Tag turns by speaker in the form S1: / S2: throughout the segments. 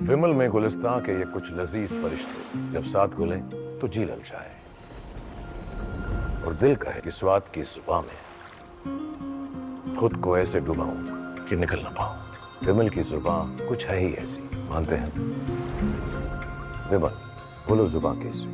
S1: विमल में गुलिस्तां के ये कुछ लजीज फरिश्ते जब साथ घुलें तो जी ललचाए और दिल कहे कि स्वाद की जुबान में खुद को ऐसे डुबाऊं कि निकल ना पाऊं। विमल की जुबान कुछ है ही ऐसी, मानते हैं? विमल, बोलो जुबान कैसी?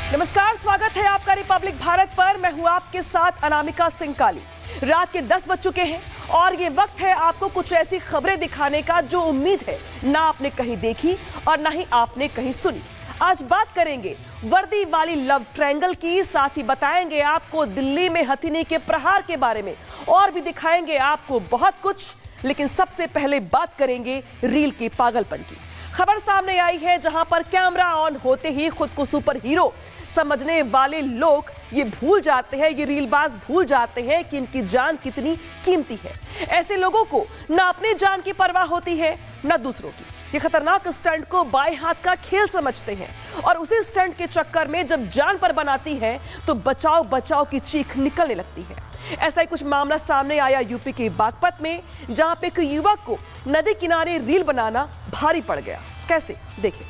S2: नमस्कार, स्वागत है आपका रिपब्लिक भारत पर। मैं हूं आपके साथ अनामिका सिंह काली। रात के 10 बज चुके हैं और ये वक्त है आपको कुछ ऐसी खबरें दिखाने का जो उम्मीद है ना आपने कहीं देखी और ना ही आपने कहीं सुनी। आज बात करेंगे वर्दी वाली लव ट्रायंगल की, साथ ही बताएंगे आपको दिल्ली में हथिनी के प्रहार के बारे में और भी दिखाएंगे आपको बहुत कुछ। लेकिन सबसे पहले बात करेंगे रील की पागलपन की। खबर सामने आई है जहां पर कैमरा ऑन होते ही खुद को सुपर हीरो समझने वाले लोग ये भूल जाते हैं, ये रीलबाज भूल जाते हैं कि इनकी जान कितनी कीमती है। ऐसे लोगों को ना अपनी जान की परवाह होती है ना दूसरों की। ये खतरनाक स्टंट को बाएं हाथ का खेल समझते हैं और उसी स्टंट के चक्कर में जब जान पर बनाती है तो बचाओ बचाओ की चीख निकलने लगती है। ऐसा ही कुछ मामला सामने आया यूपी के बागपत में, जहां पे एक युवक को नदी किनारे रील बनाना भारी पड़ गया। कैसे, देखें।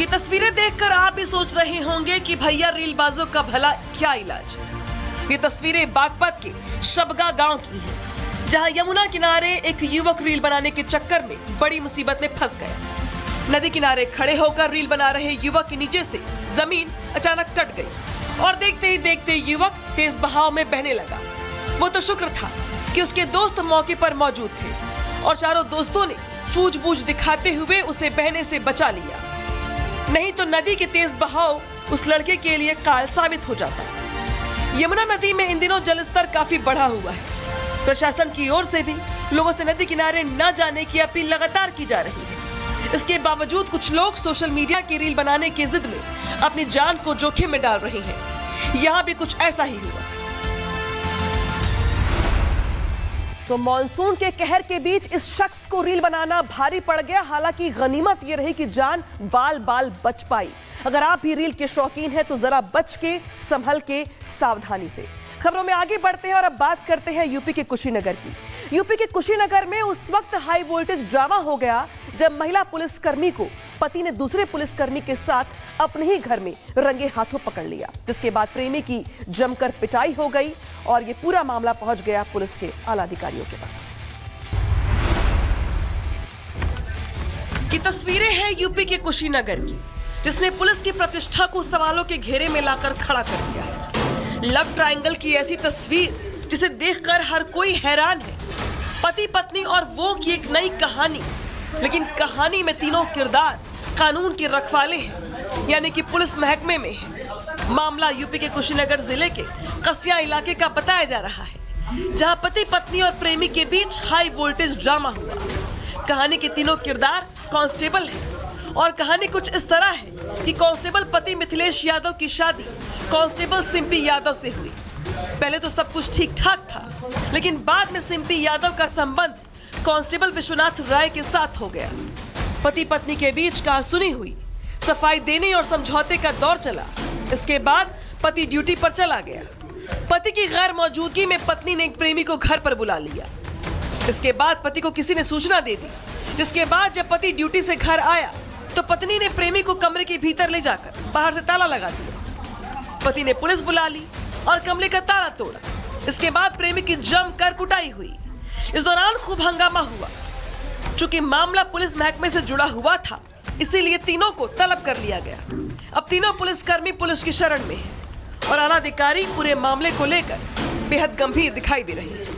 S2: ये तस्वीरें देखकर आप भी सोच रहे होंगे कि भैया रीलबाजों का भला क्या इलाज। ये तस्वीरें बागपत के शबगा गांव की हैं, जहां यमुना किनारे एक युवक रील बनाने के चक्कर में बड़ी मुसीबत में फंस गया। नदी किनारे खड़े होकर रील बना रहे युवक के नीचे से जमीन अचानक कट गई और देखते ही देखते युवक तेज बहाव में बहने लगा। वो तो शुक्र था कि उसके दोस्त मौके पर मौजूद थे और चारों दोस्तों ने सूझबूझ दिखाते हुए उसे बहने से बचा लिया, नहीं तो नदी के तेज बहाव उस लड़के के लिए काल साबित हो जाता। यमुना नदी में इन दिनों जलस्तर काफी बढ़ा हुआ है। प्रशासन की ओर से भी लोगों से नदी किनारे न जाने की अपील लगातार की जा रही है। इसके बावजूद कुछ लोग सोशल मीडिया की रील बनाने की जिद में अपनी जान को जोखिम में डाल रहे हैं। यहाँ भी कुछ ऐसा ही हुआ। तो मॉनसून के कहर के बीच इस शख्स को रील बनाना भारी पड़ गया। हालांकि गनीमत ये रही कि जान बाल बाल बच पाई। अगर आप भी रील के शौकीन हैं तो जरा बच के, संभल के, सावधानी से। खबरों में आगे बढ़ते हैं और अब बात करते हैं यूपी के कुशीनगर की। यूपी के कुशीनगर में उस वक्त हाई वोल्टेज ड्रामा हो गया जब महिला पुलिसकर्मी को पति ने दूसरे पुलिसकर्मी के साथ अपने ही घर में रंगे हाथों पकड़ लिया, जिसके बाद प्रेमी की जमकर पिटाई हो गई और ये पूरा मामला पहुंच गया पुलिस के आला अधिकारियों के पास। ये तस्वीरें हैं यूपी के कुशीनगर की, जिसने पुलिस की प्रतिष्ठा को सवालों के घेरे में लाकर खड़ा कर दिया है। लव ट्रायंगल की ऐसी तस्वीर जिसे देखकर हर कोई हैरान है। पति पत्नी और वो की एक नई कहानी, लेकिन कहानी में तीनों किरदार कानून के रखवाले हैं, यानी कि पुलिस महकमे में है। मामला यूपी के कुशीनगर जिले के कसिया इलाके का बताया जा रहा है, जहां पति पत्नी और प्रेमी के बीच हाई वोल्टेज ड्रामा हुआ। कहानी के तीनों किरदार कांस्टेबल हैं और कहानी कुछ इस तरह है कि कांस्टेबल पति मिथिलेश यादव की शादी कांस्टेबल सिंपी यादव से हुई। पहले तो सब कुछ ठीक ठाक था, लेकिन बाद में सिंपी यादव का संबंध कांस्टेबल विश्वनाथ राय के साथ हो गया। पति पत्नी के बीच कहासुनी हुई, सफाई देने और समझौते का दौर चला। इसके बाद पति ड्यूटी पर चला गया। पति की गैर मौजूदगी में पत्नी ने एक प्रेमी को घर पर बुला लिया। इसके बाद पति को किसी ने सूचना दे दी, जिसके बाद जब पति ड्यूटी से घर आया तो पत्नी ने प्रेमी को कमरे के भीतर ले जाकर बाहर से ताला लगा दिया। पति ने पुलिस बुला ली और कमरे का ताला तोड़ा। इसके बाद प्रेमी की जमकर कुटाई हुई। इस दौरान खूब हंगामा हुआ। चूंकि मामला पुलिस महकमे से जुड़ा हुआ था, इसीलिए तीनों को तलब कर लिया गया। अब तीनों पुलिसकर्मी पुलिस की शरण में हैं और आला अधिकारी पूरे मामले को लेकर बेहद गंभीर दिखाई दे रहे हैं।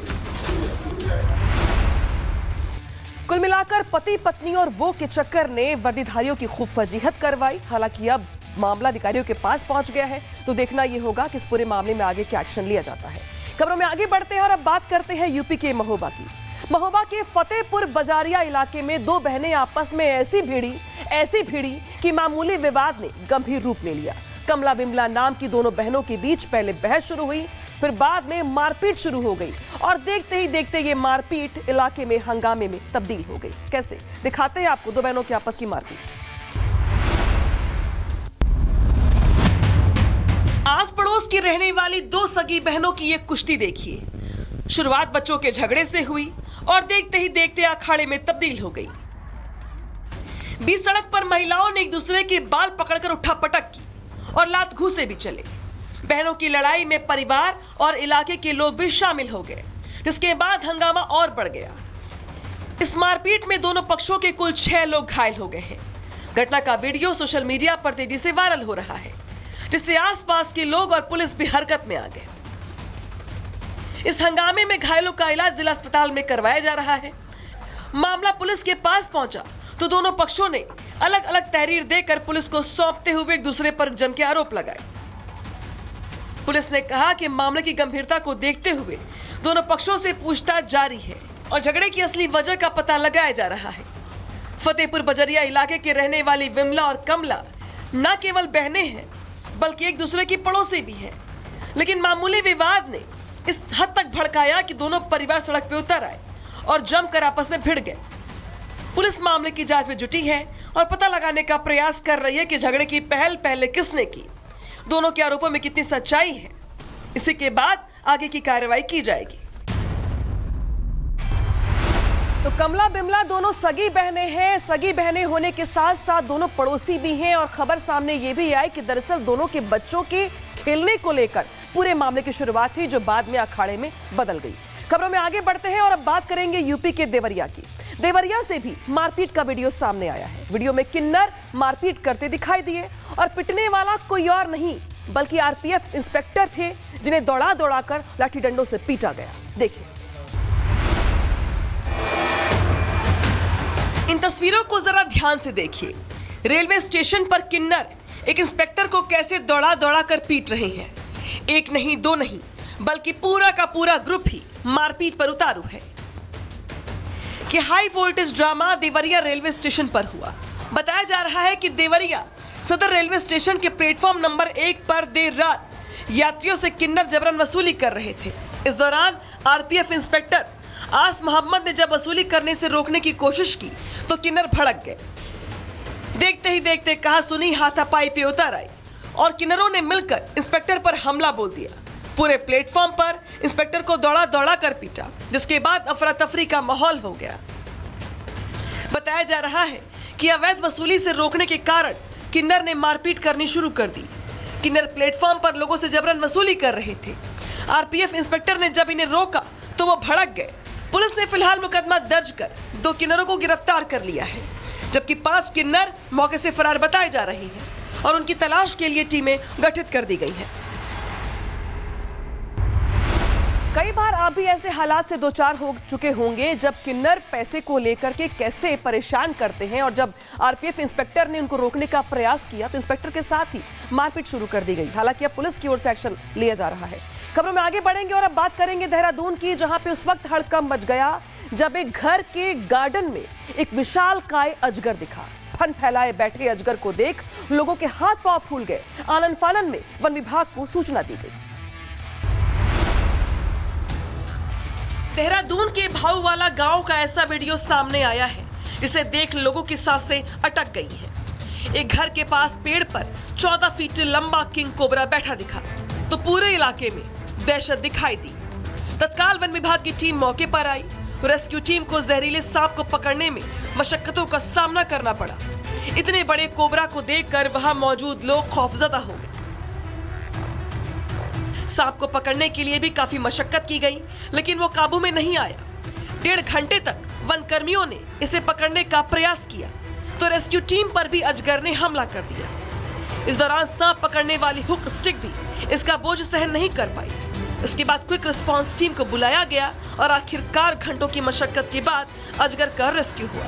S2: कुल मिलाकर पति पत्नी और वो के चक्कर ने वर्दीधारियों की खूब फजीहत करवाई। हालांकि अब मामला अधिकारियों के पास पहुंच गया है, तो देखना यह होगा कि इस पूरे मामले में आगे क्या एक्शन लिया जाता है। खबरों में आगे बढ़ते हैं और अब बात करते हैं यूपी के महोबा की। महोबा के फतेहपुर बजारिया इलाके में दो बहनें आपस में ऐसी भिड़ी कि मामूली विवाद ने गंभीर रूप ले लिया। कमला बिमला नाम की दोनों बहनों के बीच पहले बहस शुरू हुई, फिर बाद में मारपीट शुरू हो गई और देखते ही देखते ये मारपीट इलाके में हंगामे में तब्दील हो गई। कैसे, दिखाते हैं आपको दो बहनों की आपस की मारपीट। पास पड़ोस की रहने वाली दो सगी बहनों की ये कुश्ती देखिए। शुरुआत बच्चों के झगड़े से हुई और देखते ही देखते अखाड़े में तब्दील हो गई। बीच सड़क पर महिलाओं ने एक दूसरे के बाल पकड़कर उठापटक की और लात घूंसे भी चले। बहनों की लड़ाई में परिवार और इलाके के लोग भी शामिल हो गए, जिसके बाद हंगामा और बढ़ गया। इस मारपीट में दोनों पक्षों के कुल 6 लोग घायल हो गए हैं। घटना का वीडियो सोशल मीडिया पर तेजी से वायरल हो रहा है, जिससे आसपास के लोग और पुलिस भी हरकत में आ गए। इस हंगामे में घायलों का इलाज जिला अस्पताल में करवाया जा रहा है। मामला पुलिस के पास पहुंचा तो दोनों पक्षों ने अलग अलग तहरीर देकर पुलिस को सौंपते हुए एक दूसरे पर जम के आरोप लगाए। पुलिस ने कहा कि मामले की गंभीरता को देखते हुए दोनों पक्षों से पूछताछ जारी है और झगड़े की असली वजह का पता लगाया जा रहा है। फतेहपुर बजरिया इलाके के रहने वाली विमला और कमला न केवल बहनें हैं बल्कि एक दूसरे की पड़ोसी भी हैं, लेकिन मामूली विवाद ने इस हद तक भड़काया कि दोनों परिवार सड़क पे उतर आए और जमकर आपस में भिड़ गए। पुलिस मामले की जांच में जुटी है और पता लगाने का प्रयास कर रही है कि झगड़े की पहल पहले किसने की, दोनों के आरोपों में कितनी सच्चाई है। इसी के बाद आगे की कार्रवाई की जाएगी। तो कमला बिमला दोनों सगी बहनें हैं। सगी बहनें होने के साथ साथ दोनों पड़ोसी भी हैं और खबर सामने ये भी आई कि दरअसल दोनों के बच्चों के खेलने को लेकर पूरे मामले की शुरुआत हुई, जो बाद में अखाड़े में बदल गई। खबरों में आगे बढ़ते हैं और अब बात करेंगे यूपी के देवरिया की। देवरिया से भी मारपीट का वीडियो सामने आया है। वीडियो में किन्नर मारपीट करते दिखाई दिए और पिटने वाला कोई और नहीं बल्कि आरपीएफ इंस्पेक्टर थे, जिन्हें दौड़ा दौड़ाकर लाठी डंडों से पीटा गया। देखिए इन तस्वीरों को जरा ध्यान से देखिए। रेलवे स्टेशन पर किन्नर एक इंस्पेक्टर को कैसे दौड़ा दौड़ा कर पीट रहे हैं। एक नहीं दो नहीं बल्कि पूरा का पूरा ग्रुप ही मारपीट पर उतारू है। कि high voltage drama Deoria railway station पर हुआ। बताया जा रहा है कि देवरिया सदर रेलवे स्टेशन के प्लेटफॉर्म नंबर 1 पर देर रात यात्रियों से किन्नर जबरन वसूली कर रहे थे। इस दौरान आरपीएफ इंस्पेक्टर आस मोहम्मद ने जब वसूली करने से रोकने की कोशिश की तो किन्नर भड़क गए। देखते ही देखते कहा सुनी हाथापाई पे उतर आई और किन्नरों ने मिलकर इंस्पेक्टर पर हमला बोल दिया। पूरे प्लेटफॉर्म पर इंस्पेक्टर को दौड़ा दौड़ा कर पीटा, जिसके बाद अफरा तफरी का माहौल हो गया। बताया जा रहा है कि अवैध वसूली से रोकने के कारण किन्नर ने मारपीट करनी शुरू कर दी। किन्नर प्लेटफॉर्म पर लोगों से जबरन वसूली कर रहे थे। आरपीएफ इंस्पेक्टर ने जब इन्हें रोका तो वो भड़क गए। पुलिस ने फिलहाल मुकदमा दर्ज कर 2 किन्नरों को गिरफ्तार कर लिया है, जबकि 5 किन्नर मौके से फरार बताए जा रहे हैं और उनकी तलाश के लिए टीमें गठित कर दी गई हैं। कई बार आप भी ऐसे हालात से दो चार हो चुके होंगे जब किन्नर पैसे को लेकर के कैसे परेशान करते हैं, और जब आरपीएफ इंस्पेक्टर ने उनको रोकने का प्रयास किया तो इंस्पेक्टर के साथ ही मारपीट शुरू कर दी गई। हालांकि अब पुलिस की ओर से एक्शन लिया जा रहा है। खबरों में आगे बढ़ेंगे और अब बात करेंगे देहरादून की, जहां पे उस वक्त हड़कंप मच गया जब एक घर के गार्डन में एक विशालकाय अजगर दिखा। फन फैलाए बैठे अजगर को देख लोगों के हाथ पांव फूल गए। आनन फानन में वन विभाग को सूचना दी गई। देहरादून के भाऊवाला गांव का ऐसा वीडियो सामने आया है, जिसे देख लोगों की सांसें अटक गई हैं। एक घर के पास पेड़ पर 14 फीट लंबा किंग कोबरा बैठा दिखा तो पूरे इलाके में दहशत दिखाई दी। तत्काल वन विभाग की टीम मौके पर आई। रेस्क्यू टीम को जहरीले सांप को पकड़ने में मशक्कतों का सामना करना पड़ा। इतने बड़े कोबरा को देखकर वहां मौजूद लोग खौफजदा हो गए। सांप को पकड़ने के लिए भी काफी मशक्कत की गई, लेकिन वो काबू में नहीं आया। 1.5 घंटे तक वन कर्मियों ने इसे पकड़ने का प्रयास किया तो रेस्क्यू टीम पर भी अजगर ने हमला कर दिया। इस दौरान सांप पकड़ने वाली हुक स्टिक भी इसका बोझ सहन नहीं कर पाई। इसके बाद क्विक रिस्पांस टीम को बुलाया गया और आखिरकार घंटों की मशक्कत के बाद अजगर का रेस्क्यू हुआ।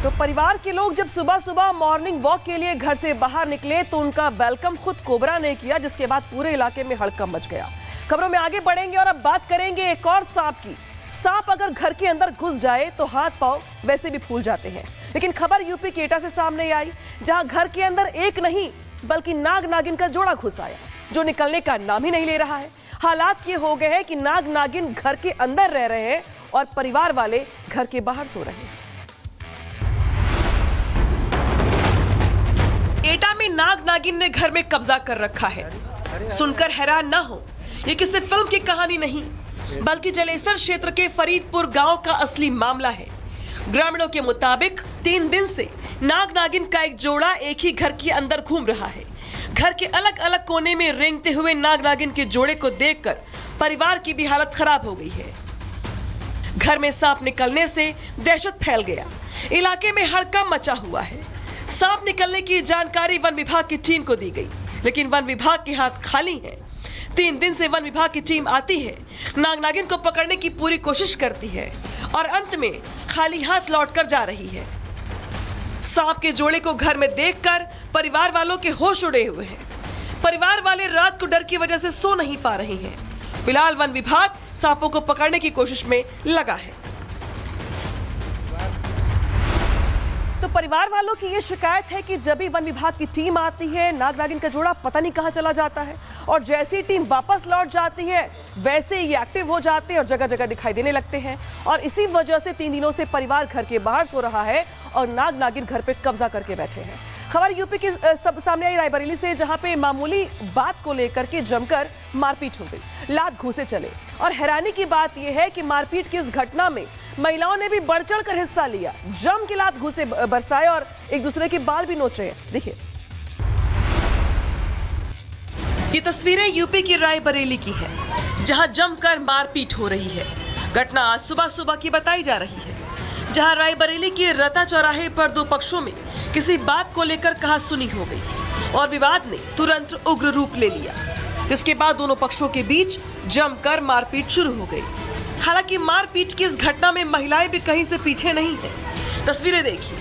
S2: तो परिवार के लोग जब सुबह सुबह मॉर्निंग वॉक के लिए घर से बाहर निकले तो उनका वेलकम खुद कोबरा ने किया, जिसके बाद पूरे इलाके में हड़कंप मच गया। खबरों में आगे बढ़ेंगे और अब बात करेंगे एक और सांप की। सांप अगर घर के अंदर घुस जाए तो हाथ पांव वैसे भी फूल जाते हैं, लेकिन खबर यूपी के एटा से सामने आई, जहां घर के अंदर एक नहीं बल्कि नाग नागिन का जोड़ा घुस आया, जो निकलने का नाम ही नहीं ले रहा है। हालात ये हो गए हैं कि नाग नागिन घर के अंदर रह रहे हैं और परिवार वाले घर के बाहर सो रहे हैं। एटा में नाग नागिन ने घर में कब्जा कर रखा है। सुनकर हैरान ना हो, ये किसी फिल्म की कहानी नहीं बल्कि जलेसर क्षेत्र के फरीदपुर गांव का असली मामला है। ग्रामीणों के मुताबिक 3 दिन से नाग नागिन का एक जोड़ा एक ही घर के अंदर घूम रहा है। घर के अलग अलग कोने में रेंगते हुए नाग नागिन के जोड़े को देखकर परिवार की भी हालत खराब हो गई है। घर में सांप निकलने से दहशत फैल गया। इलाके में हड़कंप मचा हुआ है। सांप निकलने की जानकारी वन विभाग की टीम को दी गई, लेकिन वन विभाग के हाथ खाली हैं। 3 दिन से वन विभाग की टीम आती है, नाग नागिन को पकड़ने की पूरी कोशिश करती है और अंत में खाली हाथ लौटकर जा रही है। सांप के जोड़े को घर में देखकर परिवार वालों के होश उड़े हुए हैं। परिवार वाले रात को डर की वजह से सो नहीं पा रहे हैं। फिलहाल वन विभाग सांपों को पकड़ने की कोशिश में लगा है। तो परिवार वालों की ये शिकायत है कि जब भी वन विभाग की टीम आती है, नाग नागिन का जोड़ा पता नहीं कहां चला जाता है और जैसे ही टीम वापस लौट जाती है वैसे ही ये एक्टिव हो जाते हैं और जगह जगह दिखाई देने लगते हैं। और इसी वजह से 3 दिनों से परिवार घर के बाहर सो रहा है और नाग नागिन घर पे कब्जा करके बैठे हैं। खबर यूपी के सब सामने आई रायबरेली से, जहां पे मामूली बात को लेकर के जमकर मारपीट हो गई, लात घूंसे चले। और हैरानी की बात यह है कि मारपीट की इस घटना में महिलाओं ने भी बढ़ चढ़ कर हिस्सा लिया, जम के लात घूंसे बरसाए और एक दूसरे के बाल भी नोचे हैं। देखिए, ये तस्वीरें यूपी की रायबरेली की है, जहां जमकर मारपीट हो रही है। घटना आज सुबह सुबह की बताई जा रही है, जहां रायबरेली के रता चौराहे पर 2 पक्षों में किसी बात को लेकर कहासुनी हो गई और विवाद ने तुरंत उग्र रूप ले लिया। इसके बाद दोनों पक्षों के बीच जमकर मारपीट शुरू हो गई। हालांकि मारपीट की इस घटना में महिलाएं भी कहीं से पीछे नहीं हैं। तस्वीरें देखिए,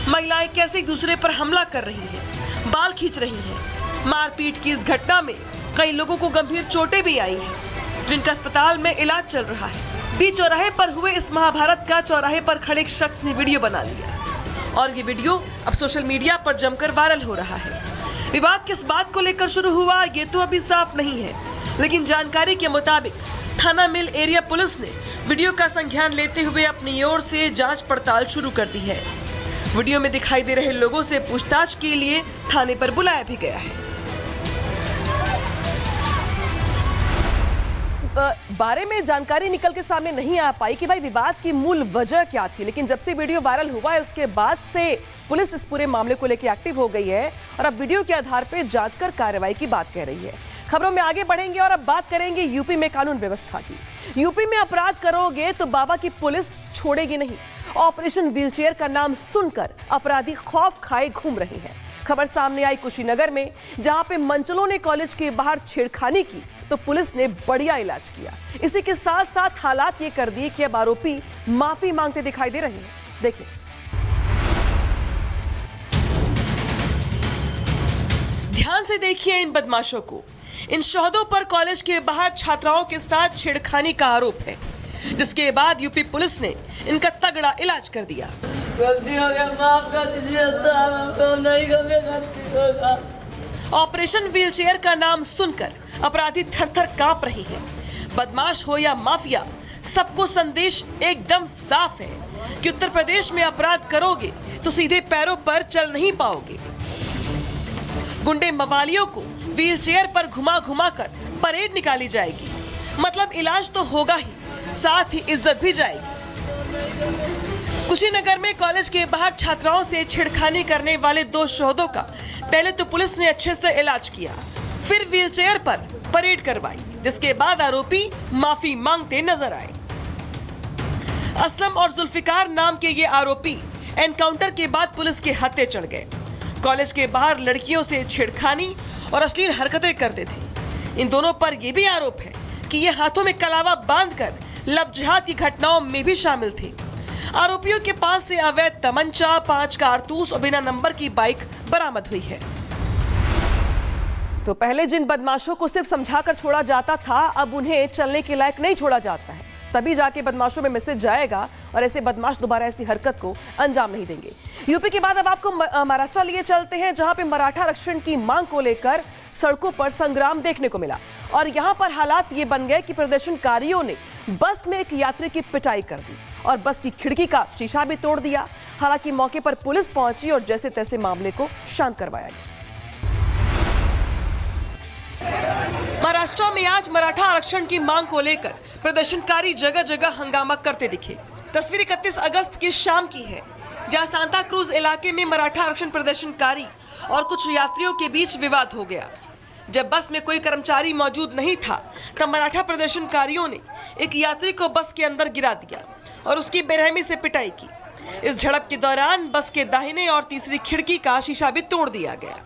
S2: महिलाएं कैसे एक दूसरे पर हमला कर रही हैं, बाल खींच रही हैं। मारपीट की इस घटना में कई लोगों को गंभीर चोटें भी आई हैं, जिनका अस्पताल में इलाज चल रहा है। बीच चौराहे पर हुए इस महाभारत का चौराहे पर खड़े एक शख्स ने वीडियो बना लिया और ये वीडियो अब सोशल मीडिया पर जमकर वायरल हो रहा है। विवाद किस बात को लेकर शुरू हुआ ये तो अभी साफ नहीं है, लेकिन जानकारी के मुताबिक थाना मिल एरिया पुलिस ने वीडियो का संज्ञान लेते हुए अपनी ओर से जांच पड़ताल शुरू कर दी है। वीडियो में दिखाई दे रहे लोगों से पूछताछ के लिए थाने पर बुलाया भी गया है। बारे में जानकारी निकल के सामने नहीं आ पाई कि भाई विवाद की मूल वजह क्या थी, लेकिन जब से वीडियो वायरल हुआ है उसके बाद से पुलिस इस पूरे मामले को लेकर एक्टिव हो गई है और अब वीडियो के आधार पर जांच कर कार्रवाई की बात कह रही है। खबरों में आगे बढ़ेंगे और अब बात करेंगे यूपी में कानून व्यवस्था की। यूपी में अपराध करोगे तो बाबा की पुलिस छोड़ेगी नहीं। ऑपरेशन व्हीलचेयर का नाम सुनकर अपराधी खौफ खाए घूम रहे हैं। खबर सामने आई कुशीनगर में, जहां पे मंचलों ने कॉलेज के बाहर छेड़खानी की तो पुलिस ने बढ़िया इलाज किया। इसी के साथ साथ हालात ये कर दिए कि अब आरोपी माफी मांगते दिखाई दे रहे हैं। देखिए, ध्यान से देखिए इन बदमाशों को। इन शोहदों पर कॉलेज के बाहर छात्राओं के साथ छेड़खानी का आरोप है, जिसके बाद यूपी पुलिस ने इनका तगड़ा इलाज कर दिया।
S3: गलती हो गया, माफ कर दीजिए, हमको नहीं कभी गलती होगा।
S2: ऑपरेशन व्हीलचेयर का नाम सुनकर अपराधी थर-थर कांप रही हैं। बदमाश हो या माफिया, सबको संदेश एकदम साफ है कि उत्तर प्रदेश में अपराध करोगे तो सीधे पैरों पर चल नहीं पाओगे। गुंडे मवालियों को व्हीलचेयर पर घुमा घुमा कर परेड निकाली जाएगी। मतलब इलाज तो होगा ही, साथ ही इज्जत भी जाएगी। कुशीनगर में कॉलेज के बाहर छात्राओं से छेड़खानी करने वाले 2 शोहदों का पहले तो पुलिस ने अच्छे से इलाज किया, फिर व्हीलचेयर पर परेड करवाई, जिसके बाद आरोपी माफी मांगते नजर आए। असलम और जुल्फिकार नाम के ये आरोपी एनकाउंटर के बाद पुलिस के हत्थे चढ़ गए। कॉलेज के बाहर लड़कियों से छेड़खानी और अश्लील हरकतें करते थे। इन दोनों पर यह भी आरोप है कि ये हाथों में कलावा बांधकर लव जिहाद की घटनाओं में भी शामिल थे। आरोपियों के पास से अवैध तमंचा, 5 कारतूस और बिना नंबर की बाइक बरामद हुई है। तो पहले जिन बदमाशों को सिर्फ समझाकर छोड़ा जाता था, अब उन्हें चलने के लायक नहीं छोड़ा जाता है। तभी जाके बदमाशों में मैसेज जाएगा और ऐसे बदमाश दोबारा ऐसी हरकत को अंजाम नहीं देंगे। यूपी के बाद अब आपको महाराष्ट्र लिए चलते हैं, जहां पे मराठा आरक्षण की मांग को लेकर सड़कों पर संग्राम देखने को मिला और यहां पर हालात ये बन गए कि प्रदर्शनकारियों ने बस में एक यात्री की पिटाई कर दी और बस की खिड़की का शीशा भी तोड़ दिया। हालांकि मौके पर पुलिस पहुंची और जैसे तैसे मामले को शांत करवाया गया। महाराष्ट्र में आज मराठा आरक्षण की मांग को लेकर प्रदर्शनकारी जगह जगह हंगामा करते दिखे। तस्वीर 31 अगस्त की शाम की है, जहां सांता क्रूज इलाके में मराठा आरक्षण प्रदर्शनकारी और कुछ यात्रियों के बीच विवाद हो गया। जब बस में कोई कर्मचारी मौजूद नहीं था, तब मराठा प्रदर्शनकारियों ने एक यात्री को बस के अंदर गिरा दिया और उसकी बेरहमी से पिटाई की। इस झड़प के दौरान बस के दाहिने और तीसरी खिड़की का शीशा भी तोड़ दिया गया।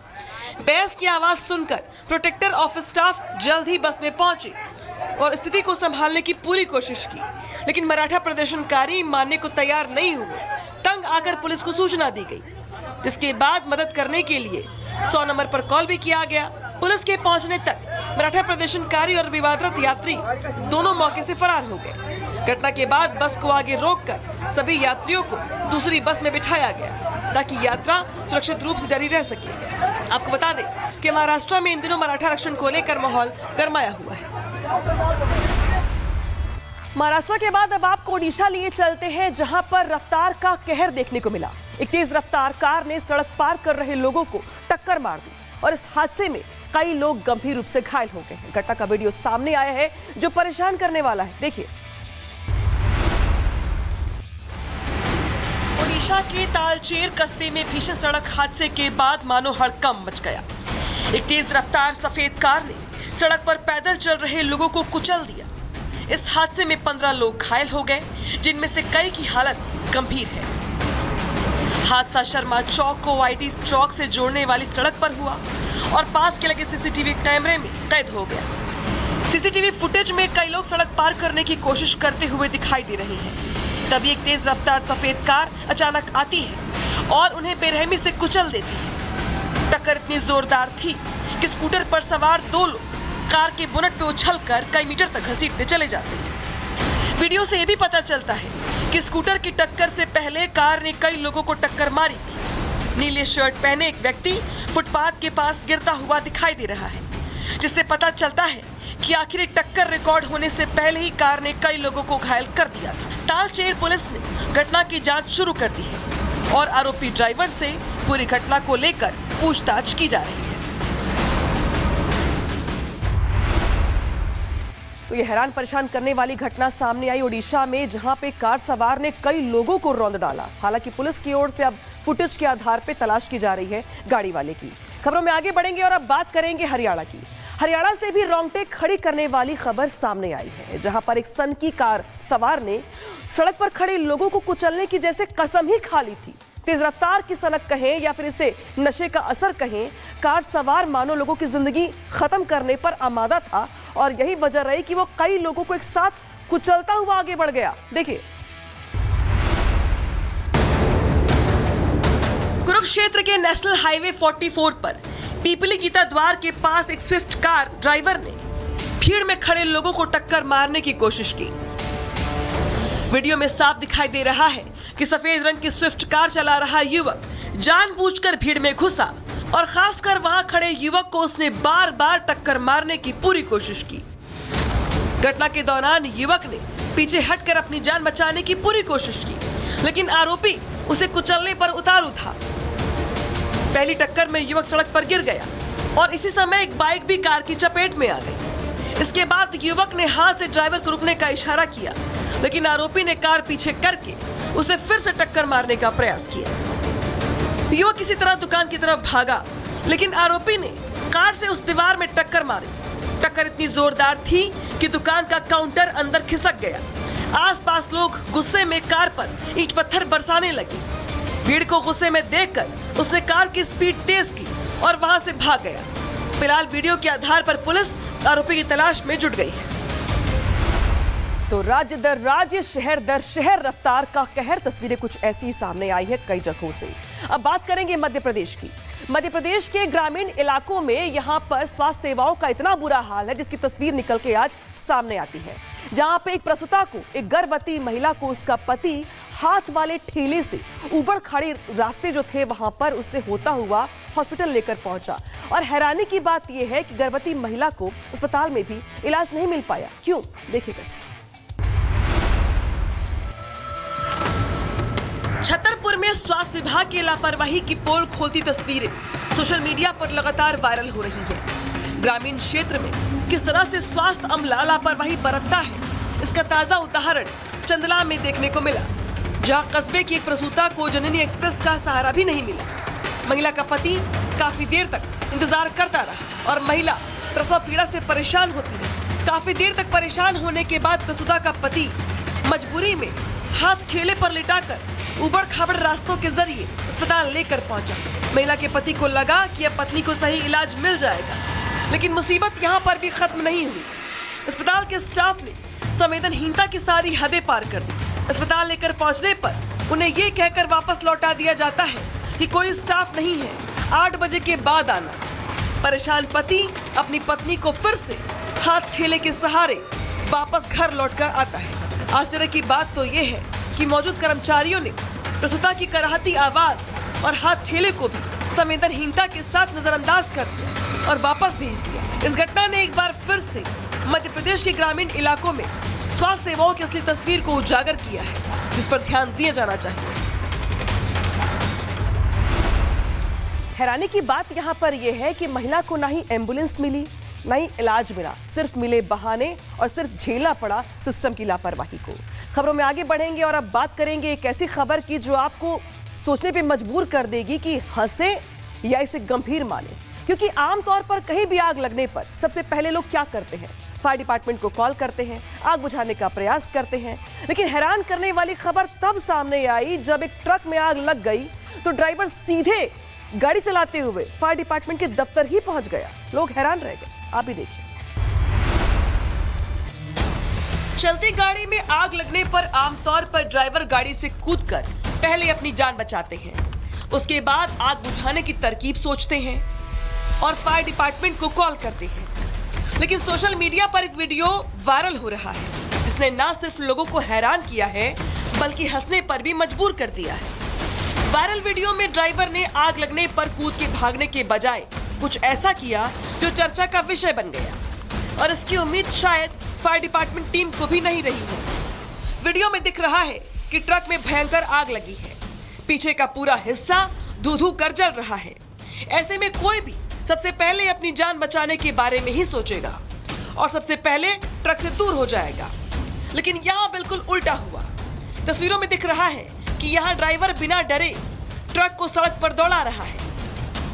S2: बहस की आवाज सुनकर प्रोटेक्टर ऑफिस स्टाफ जल्द ही बस में पहुंचे और स्थिति को संभालने की पूरी कोशिश की, लेकिन मराठा प्रदर्शनकारी मानने को तैयार नहीं हुए। तंग आकर पुलिस को सूचना दी गई, जिसके बाद मदद करने के लिए 100 नंबर पर कॉल भी किया गया। पुलिस के पहुंचने तक मराठा प्रदर्शनकारी और विवादरत यात्री दोनों मौके से फरार हो गए। घटना के बाद बस को आगे रोककर सभी यात्रियों को दूसरी बस में बिठाया गया ताकि यात्रा सुरक्षित रूप से जारी रह सके। आपको बता दें कि महाराष्ट्र में इन दिनों मराठा आरक्षण को लेकर माहौल गरमाया हुआ है। महाराष्ट्र के बाद अब आपको ओडिशा लिए चलते हैं, जहां पर रफ्तार का कहर देखने को मिला। एक तेज रफ्तार कार ने सड़क पार कर रहे लोगों को टक्कर मार दी और इस हादसे में कई लोग गंभीर रूप से घायल हो गए हैं। घटना का वीडियो सामने आया है जो परेशान करने वाला है, देखिए। ओडिशा के तालचेर कस्बे में भीषण सड़क हादसे के बाद मानो हड़कंप मच गया। एक तेज रफ्तार सफेद कार ने सड़क पर पैदल चल रहे लोगों को कुचल दिया। इस हादसे में 15 लोग घायल हो गए, जिनमें से कई की हालत गंभीर है। हादसा शर्मा चौक को वाईटी चौक से जोड़ने वाली सड़क पर हुआ और पास के लगे सीसीटीवी कैमरे में कैद हो गया। सीसीटीवी फुटेज में कई लोग सड़क पार करने की कोशिश करते हुए दिखाई दे रहे हैं। तभी एक तेज रफ्तार सफेद कार अचानक आती है और उन्हें बेरहमी से कुचल देती है। टक्कर इतनी जोरदार थी कि स्कूटर पर सवार 2 लोग कार के बोनट पे उछलकर कई मीटर तक घसीटते चले जाते हैं। वीडियो से यह भी पता चलता है कि स्कूटर की टक्कर से पहले कार ने कई लोगों को टक्कर मारी थी। नीले शर्ट पहने एक व्यक्ति फुटपाथ के पास गिरता हुआ दिखाई दे रहा है, जिससे पता चलता है कि आखिर टक्कर रिकॉर्ड होने से पहले ही कार ने कई लोगों को घायल कर दिया था। तालचेर पुलिस ने घटना की जांच शुरू कर दी है और आरोपी ड्राइवर से पूरी घटना को लेकर पूछताछ की जा रही है। तो ये हैरान परेशान करने वाली घटना सामने आई ओडिशा में, जहां पे कार सवार ने कई लोगों को रौंद डाला। हालांकि पुलिस की ओर से अब फुटेज के आधार पे तलाश की जा रही है गाड़ी वाले की। खबरों में आगे बढ़ेंगे और अब बात करेंगे हरियाणा की। हरियाणा से भी रोंगटे खड़ी करने वाली खबर सामने आई है, जहां पर एक सन की कार सवार ने सड़क पर खड़े लोगों को कुचलने की जैसे कसम ही खा ली थी। तेज रफ्तार की सनक कहें या फिर इसे नशे का असर कहें, कार सवार मानो लोगों की जिंदगी खत्म करने पर आमादा था और यही वजह रही कि वो कई लोगों को एक साथ कुचलता हुआ आगे बढ़ गया। देखिए, कुरुक्षेत्र के नेशनल हाईवे 44 पर पीपली गीता द्वार के पास एक स्विफ्ट कार ड्राइवर ने भीड़ में खड़े लोगों को टक्कर मारने की कोशिश की। वीडियो में साफ दिखाई दे रहा है कि सफेद रंग की स्विफ्ट कार चला रहा युवक जानबूझकर भीड़ में घुसा और खासकर वहां खड़े युवक को उसने बार बार टक्कर मारने की पूरी कोशिश की। घटना के दौरान युवक ने पीछे हटकर अपनी जान बचाने की पूरी कोशिश की, लेकिन आरोपी उसे कुचलने पर उतारू था। पहली टक्कर में युवक सड़क पर गिर गया और इसी समय एक बाइक भी कार की चपेट में आ गई। इसके बाद युवक ने हाथ से ड्राइवर को रुकने का इशारा किया, लेकिन आरोपी ने कार पीछे करके उसे फिर से टक्कर मारने का प्रयास किया। युवक किसी तरह दुकान की तरफ भागा, लेकिन आरोपी ने कार से उस दीवार में टक्कर मारी। टक्कर इतनी जोरदार थी कि दुकान का काउंटर अंदर खिसक गया। आसपास लोग गुस्से में कार पर ईंट पत्थर बरसाने लगे। भीड़ को गुस्से में देखकर उसने कार की स्पीड तेज की और वहां से भाग गया। फिलहाल वीडियो के आधार पर पुलिस आरोपी की तलाश में जुट गई है। तो राज्य दर राज्य, शहर दर शहर रफ्तार का कहर, तस्वीरें कुछ ऐसी ही सामने आई है कई जगहों से। अब बात करेंगे मध्य प्रदेश की। मध्य प्रदेश के ग्रामीण इलाकों में यहां पर स्वास्थ्य सेवाओं का इतना बुरा हाल है, जिसकी तस्वीर निकल के आज सामने आती है, जहां पे एक प्रसूता को, एक गर्भवती महिला को उसका पति हाथ वाले ठेले से ऊपर खड़े रास्ते जो थे वहां पर उससे होता हुआ हॉस्पिटल लेकर पहुंचा। और हैरानी की बात यह है कि गर्भवती महिला को अस्पताल में भी इलाज नहीं मिल पाया। क्यों? देखिए कैसे। छतरपुर में स्वास्थ्य विभाग की लापरवाही की पोल खोलती तस्वीरें सोशल मीडिया पर लगातार वायरल हो रही हैं। ग्रामीण क्षेत्र में किस तरह से स्वास्थ्य अमला लापरवाही बरतता है, इसका ताजा उदाहरण चंदला में देखने को मिला, जहां कस्बे की एक प्रसूता को जननी एक्सप्रेस का सहारा भी नहीं मिला। महिला का पति काफी देर तक इंतजार करता रहा और महिला प्रसव पीड़ा से परेशान होती रही। काफी देर तक परेशान होने के बाद प्रसूता का पति मजबूरी में हाथ ठेले पर लिटाकर उबड़ खाबड़ रास्तों के जरिए अस्पताल लेकर पहुंचा। महिला के पति को लगा कि अब पत्नी को सही इलाज मिल जाएगा, लेकिन मुसीबत यहाँ पर भी खत्म नहीं हुई। अस्पताल के स्टाफ ने संवेदनहीनता की सारी हदें पार कर दी। अस्पताल लेकर पहुंचने पर उन्हें ये कहकर वापस लौटा दिया जाता है कि कोई स्टाफ नहीं है, 8 बजे के बाद आना। परेशान पति अपनी पत्नी को फिर से हाथ ठेले के सहारे वापस घर लौटकर आता है। आश्चर्य की बात तो ये है कि मौजूद कर्मचारियों ने प्रसूता की कराहती आवाज और हाथ ठेले को भी संवेदनहीनता के साथ नजरअंदाज कर दिया और वापस भेज दिया। इस घटना ने एक बार फिर से मध्य प्रदेश के ग्रामीण इलाकों में स्वास्थ्य सेवाओं की असली तस्वीर को उजागर किया है, जिस पर ध्यान दिया जाना चाहिए। हैरानी की बात यहाँ पर यह है कि महिला को ना ही एम्बुलेंस मिली, ना ही इलाज मिला, सिर्फ मिले बहाने और सिर्फ झेलना पड़ा सिस्टम की लापरवाही को। खबरों में आगे बढ़ेंगे और अब बात करेंगे एक ऐसी खबर की जो आपको सोचने पे मजबूर कर देगी कि हंसे या इसे गंभीर माने, क्योंकि आमतौर पर कहीं भी आग लगने पर सबसे पहले लोग क्या करते हैं? फायर डिपार्टमेंट को कॉल करते हैं, आग बुझाने का प्रयास करते हैं। लेकिन हैरान करने वाली खबर तब सामने आई जब एक ट्रक में आग लग गई तो ड्राइवर सीधे गाड़ी चलाते हुए फायर डिपार्टमेंट के दफ्तर ही पहुंच गया। लोग हैरान रह गए। आप ही देखिए। चलती गाड़ी में आग लगने पर आमतौर पर ड्राइवर गाड़ी से कूदकर पहले अपनी जान बचाते हैं, उसके बाद आग बुझाने की तरकीब सोचते हैं और फायर डिपार्टमेंट को कॉल करते हैं। लेकिन सोशल मीडिया पर एक वीडियो वायरल हो रहा है जिसने न सिर्फ लोगों को हैरान किया है बल्कि हंसने पर भी मजबूर कर दिया है। वायरल वीडियो में ड्राइवर ने आग लगने पर कूद के भागने के बजाय कुछ ऐसा किया जो चर्चा का विषय बन गया और इसकी उम्मीद शायद फायर डिपार्टमेंट टीम को भी नहीं रही है। वीडियो में दिख रहा है कि ट्रक में भयंकर आग लगी है, पीछे का पूरा हिस्सा धू-धू कर जल रहा है। ऐसे में कोई भी सबसे पहले अपनी जान बचाने के बारे में ही सोचेगा और सबसे पहले ट्रक से दूर हो जाएगा। लेकिन यहाँ बिल्कुल उल्टा हुआ। तस्वीरों में दिख रहा है कि यहाँ ड्राइवर बिना डरे ट्रक को सड़क पर दौड़ा रहा है।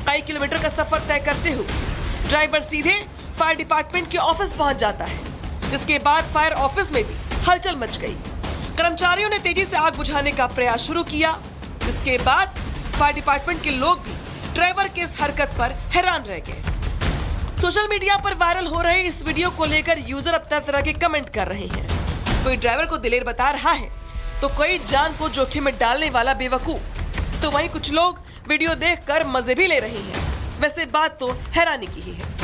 S2: कई किलोमीटर का सफर तय करते हुए ड्राइवर सीधे फायर डिपार्टमेंट के ऑफिस पहुंच जाता है, जिसके बाद फायर ऑफिस में भी हलचल मच गई। कर्मचारियों ने तेजी से आग बुझाने का प्रयास शुरू किया, जिसके बाद फायर डिपार्टमेंट के लोग भी ड्राइवर की इस हरकत पर हैरान रह गए। सोशल मीडिया पर वायरल हो रहे इस वीडियो को लेकर यूजर अब तरह के कमेंट कर रहे हैं। कोई ड्राइवर को दिलेर बता रहा है तो कोई जान को जोखिम में डालने वाला बेवकूफ। तो वहीं कुछ लोग वीडियो देखकर मजे भी ले रहे हैं। वैसे बात तो हैरानी की ही है।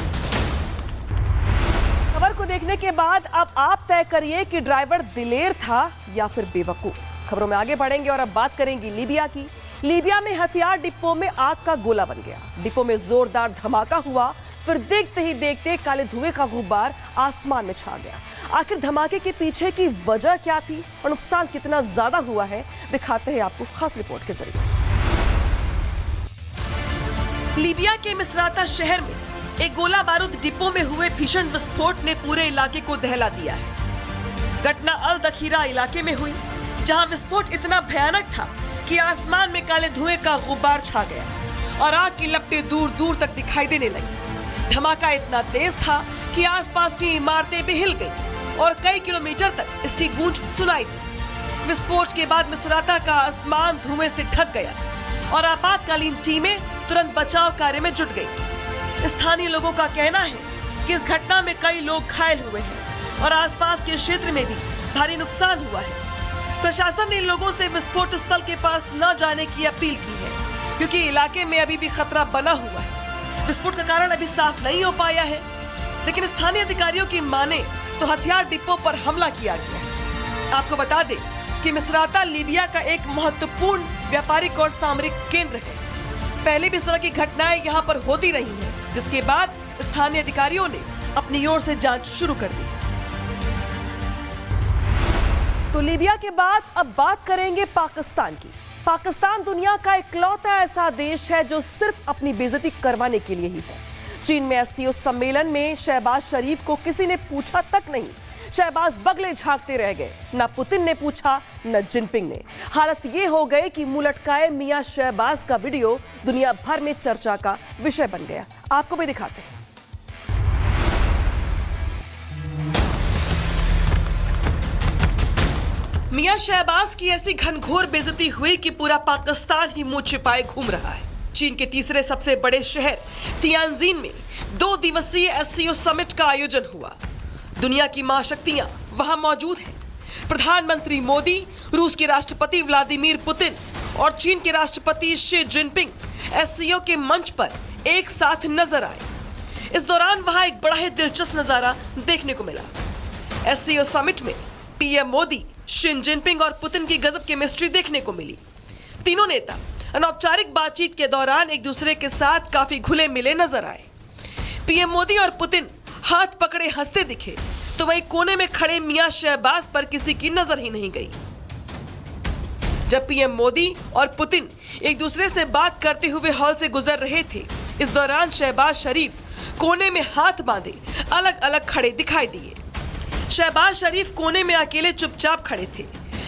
S2: खबर को देखने के बाद अब आप तय करिए कि ड्राइवर दिलेर था या फिर बेवकूफ। खबरों में आगे बढ़ेंगे और अब बात करेंगे लीबिया की। लीबिया में हथियार डिपो में आग का गोला बन गया। डिपो में जोरदार धमाका हुआ, फिर देखते ही देखते काले धुएं का गुब्बार आसमान में छा गया। आखिर धमाके के पीछे की वजह क्या थी और नुकसान कितना ज्यादा हुआ है, दिखाते हैं आपको खास रिपोर्ट के जरिए। लीबिया के मिसराता शहर में एक गोला बारूद डिपो में हुए भीषण विस्फोट ने पूरे इलाके को दहला दिया है। घटना अल दखीरा इलाके में हुई, जहां विस्फोट इतना भयानक था कि आसमान में काले धुएं का गुब्बार छा गया और आग की लपटें दूर दूर तक दिखाई देने लगी। धमाका इतना तेज था कि आसपास की इमारतें भी हिल गईं और कई किलोमीटर तक इसकी गूंज सुनाई दी। विस्फोट के बाद मिसराता का आसमान धुएं से ढक गया और आपातकालीन टीमें तुरंत बचाव कार्य में जुट गई। स्थानीय लोगों का कहना है कि इस घटना में कई लोग घायल हुए हैं और आसपास के क्षेत्र में भी भारी नुकसान हुआ है। प्रशासन ने लोगों से विस्फोट स्थल के पास न जाने की अपील की है, क्योंकि इलाके में अभी भी खतरा बना हुआ है। विस्फोट का कारण अभी साफ नहीं हो पाया है, लेकिन स्थानीय अधिकारियों की माने तो हथियार डिपो पर हमला किया गया है। आपको बता दें कि मिसराता लीबिया का एक महत्वपूर्ण व्यापारिक और सामरिक केंद्र है। पहले भी इस तरह की घटनाएं यहाँ पर होती रही हैं, जिसके बाद स्थानीय अधिकारियों ने अपनी ओर से जांच शुरू कर दी। तो लीबिया के बाद अब बात करेंगे पाकिस्तान की। पाकिस्तान दुनिया का इकलौता ऐसा देश है जो सिर्फ अपनी बेइज्जती करवाने के लिए ही है। चीन में एससीओ सम्मेलन में शहबाज शरीफ को किसी ने पूछा तक नहीं। शहबाज बगले झांकते रह गए। न पुतिन ने पूछा न जिनपिंग ने। हालत ये हो गई कि मुंह लटकाए मियां शहबाज का वीडियो दुनिया भर में चर्चा का विषय बन गया। आपको भी दिखाते हैं। मियां शहबाज की ऐसी घनघोर बेइज्जती हुई कि पूरा पाकिस्तान ही मुंह छिपाए घूम रहा है। चीन के तीसरे सबसे बड़े शहर तियानजिन में 2 दिवसीय एससीओ समिट का आयोजन हुआ। दुनिया की महाशक्तियां वहां मौजूद हैं। प्रधानमंत्री मोदी, रूस के राष्ट्रपति व्लादिमीर पुतिन और चीन के राष्ट्रपति शी जिनपिंग एससीओ के मंच पर एक साथ नजर आए। इस दौरान वहां एक बड़ा ही दिलचस्प नजारा देखने को मिला। एससीओ समिट में पीएम मोदी, शी जिनपिंग और पुतिन की गजब केमिस्ट्री देखने को मिली। तीनों नेता अनौपचारिक बातचीत के दौरान एक दूसरे के साथ काफी घुले मिले नजर आए। पीएम मोदी और पुतिन हाथ पकड़े हंसते दिखे, तो वहीं कोने में खड़े मियां शहबाज पर किसी की नजर ही नहीं गई। जब पीएम मोदी और पुतिन एक दूसरे से बात करते हुए हॉल से गुजर रहे थे, इस दौरान शहबाज शरीफ कोने में हाथ बांधे अलग अलग खड़े दिखाई दिए। शहबाज शरीफ कोने में अकेले चुपचाप खड़े थे।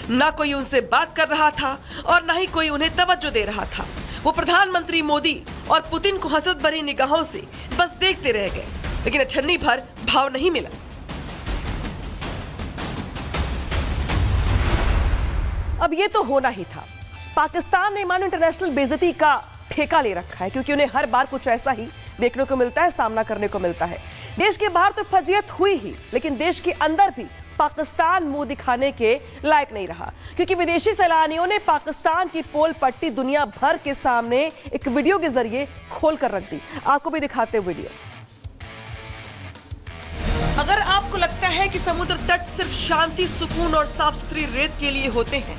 S2: ना कोई उनसे बात कर रहा था और ना ही कोई उन्हें तवज्जो दे रहा था। वो प्रधानमंत्री मोदी और पुतिन को हसरत भरी निगाहों से बस देखते रह गए, लेकिन अठन्नी भर भाव नहीं मिला। अब ये तो होना ही था। पाकिस्तान ने मानो इंटरनेशनल बेइज्जती का ठेका ले रखा है, क्योंकि उन्हें हर बार कुछ ऐसा ही देखने को मिलता है, सामना करने को मिलता है। देश के बाहर तो फजीयत हुई ही, लेकिन देश के अंदर भी पाकिस्तान मुंह दिखाने के लायक नहीं रहा, क्योंकि विदेशी सैलानियों ने पाकिस्तान की पोल पट्टी दुनिया भर के सामने एक वीडियो के जरिए खोल कर रख दी। आपको भी दिखाते हैं वीडियो। अगर आपको लगता है कि समुद्र तट सिर्फ शांति, सुकून और साफ सुथरी रेत के लिए होते हैं,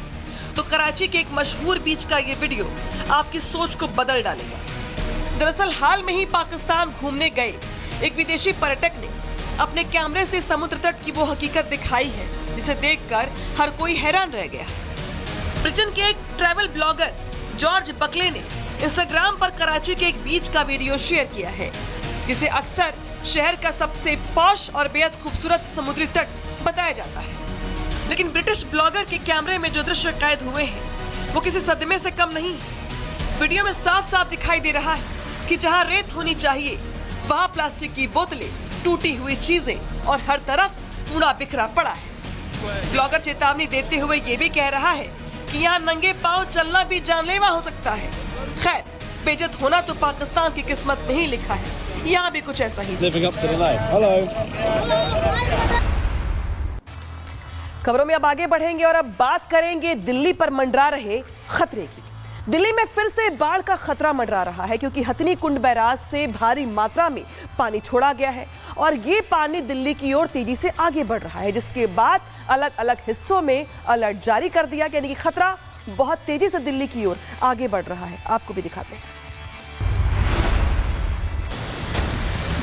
S2: तो कराची के एक मशहूर बीच का ये वीडियो आपकी सोच को बदल डालेगा। दरअसल हाल में ही पाकिस्तान घूमने गए एक विदेशी पर्यटक ने अपने कैमरे से समुद्र तट की वो हकीकत दिखाई है जिसे देखकर हर कोई हैरान रह गया। ब्रिटेन के एक ट्रैवल ब्लॉगर जॉर्ज बकले ने इंस्टाग्राम पर कराची के एक बीच का वीडियो शेयर किया है, जिसे अक्सर शहर का सबसे पॉश और बेहद खूबसूरत समुद्री तट बताया जाता है। लेकिन ब्रिटिश ब्लॉगर के कैमरे में जो दृश्य कैद हुए हैं वो किसी सदमे से कम नहीं। वीडियो में साफ साफ दिखाई दे रहा है कि जहां रेत होनी चाहिए वहां प्लास्टिक की बोतलें, टूटी हुई चीजें और हर तरफ कूड़ा बिखरा पड़ा है। ब्लॉगर चेतावनी देते हुए ये भी कह रहा है कि यहाँ नंगे पांव चलना भी जानलेवा हो सकता है। खैर, बेइज्जत होना तो पाकिस्तान की किस्मत में ही लिखा है। यहाँ भी कुछ ऐसा ही। खबरों में अब आगे बढ़ेंगे और अब बात करेंगे दिल्ली पर मंडरा रहे खतरे की। दिल्ली में फिर से बाढ़ का खतरा मंडरा रहा है, क्योंकि हथनी कुंड बैराज से भारी मात्रा में पानी छोड़ा गया है और ये पानी दिल्ली की ओर तेजी से आगे बढ़ रहा है, जिसके बाद अलग अलग हिस्सों में अलर्ट जारी कर दिया गया, यानी कि खतरा बहुत तेजी से दिल्ली की ओर आगे बढ़ रहा है। आपको भी दिखाते हैं।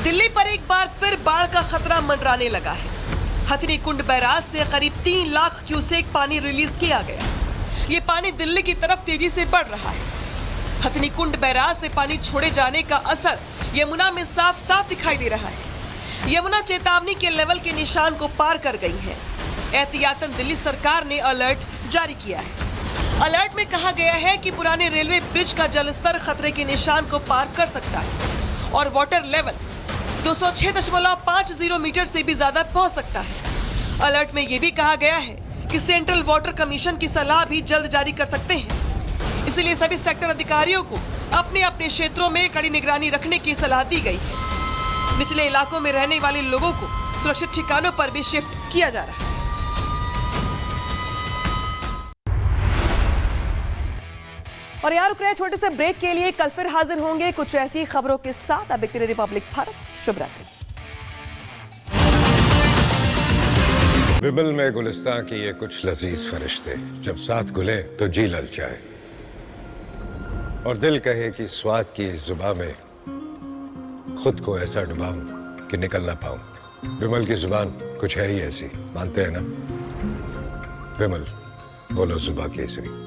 S2: दिल्ली पर एक बार फिर बाढ़ का खतरा मंडराने लगा है। हथनी कुंड बैराज से करीब 3 लाख क्यूसेक पानी रिलीज किया गया। ये पानी दिल्ली की तरफ तेजी से बढ़ रहा है। हथनी कुंड बैराज से पानी छोड़े जाने का असर यमुना में साफ साफ दिखाई दे रहा है। यमुना चेतावनी के लेवल के निशान को पार कर गई है। एहतियातन दिल्ली सरकार ने अलर्ट जारी किया है। अलर्ट में कहा गया है कि पुराने रेलवे ब्रिज का जलस्तर खतरे के निशान को पार कर सकता है और वाटर लेवल 206.50 मीटर से भी ज्यादा पहुंच सकता है। अलर्ट में यह भी कहा गया है कि सेंट्रल वाटर कमीशन की सलाह भी जल्द जारी कर सकते हैं। इसलिए सभी सेक्टर अधिकारियों को अपने अपने क्षेत्रों में कड़ी निगरानी रखने की सलाह दी गई है। निचले इलाकों में रहने वाले लोगों को सुरक्षित ठिकानों पर भी शिफ्ट किया जा रहा है। और यार रुक रहे हैं छोटे से ब्रेक के लिए। कल फिर हाजिर होंगे कुछ ऐसी खबरों के साथ। अब देखते रहिए रिपब्लिक भारत। शुभ रात्रि।
S1: विमल में गुलिस्तां की ये कुछ लजीज फरिश्ते, जब साथ घुले तो जी ललचाए और दिल कहे कि स्वाद की इस जुबान में खुद को ऐसा डुबाऊं कि निकल ना पाऊं। विमल की जुबान कुछ है ही ऐसी, मानते हैं ना? विमल, बोलो जुबां केसरी।